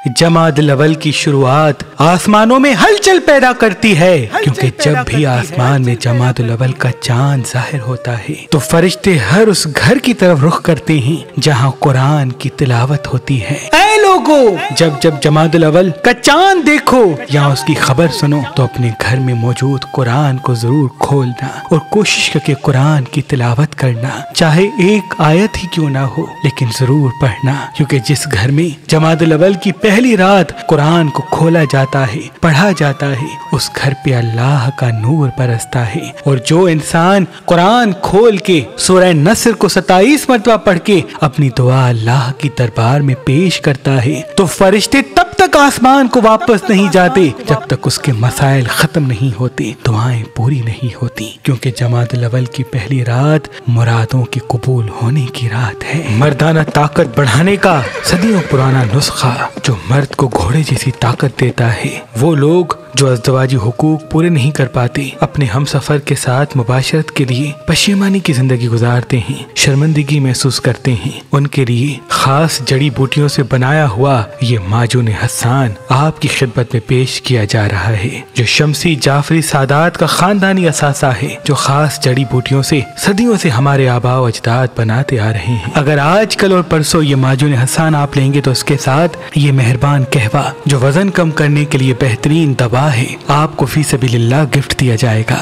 जमादुल अव्वल की शुरुआत आसमानों में हलचल पैदा करती है, क्योंकि जब भी आसमान में जमादुल अव्वल का चांद जाहिर होता है तो फरिश्ते हर उस घर की तरफ रुख करते हैं जहां कुरान की तिलावत होती है। ऐ लोगों, जब जब जमादुल अव्वल का चांद देखो या उसकी खबर सुनो तो अपने घर में मौजूद कुरान को जरूर खोलना और कोशिश करके कुरान की तिलावत करना, चाहे एक आयत ही क्यों ना हो लेकिन जरूर पढ़ना, क्योंकि जिस घर में जमादुल अव्वल की पहली रात कुरान को खोला जाता है, पढ़ा जाता है, उस घर पे अल्लाह का नूर बरसता है। और जो इंसान कुरान खोल के सूरह नस्र को 27 मरतबा पढ़ के अपनी दुआ अल्लाह की दरबार में पेश करता है तो फरिश्ते तब तक आसमान को वापस नहीं जाते जब तक उसके मसाइल खत्म नहीं होते, दुआएं पूरी नहीं होती, क्योंकि जमादुल अव्वल की पहली रात मुरादों के कबूल होने की रात है। मर्दाना ताकत बढ़ाने का सदियों पुराना नुस्खा जो मर्द को घोड़े जैसी ताकत देता है। वो लोग जो अज़दवाजी हुकूक पूरे नहीं कर पाते, अपने हमसफर के साथ मुबाशरत के लिए पशेमानी की जिंदगी गुजारते हैं, शर्मिंदगी महसूस करते हैं, उनके लिए खास जड़ी बूटियों से बनाया हुआ ये माजून हसन आपकी खिदमत में पेश किया जा रहा है, जो शमसी जाफरी सादात का खानदानी असासा है, जो खास जड़ी बूटियों से सदियों से हमारे आबा व अजदाद बनाते आ रहे हैं। अगर आज कल और परसों ये माजून हसन आप लेंगे तो उसके साथ ये मेहरबान कहवा जो वजन कम करने के लिए बेहतरीन दवा है, आपको फी सबीलिल्लाह गिफ्ट दिया जाएगा।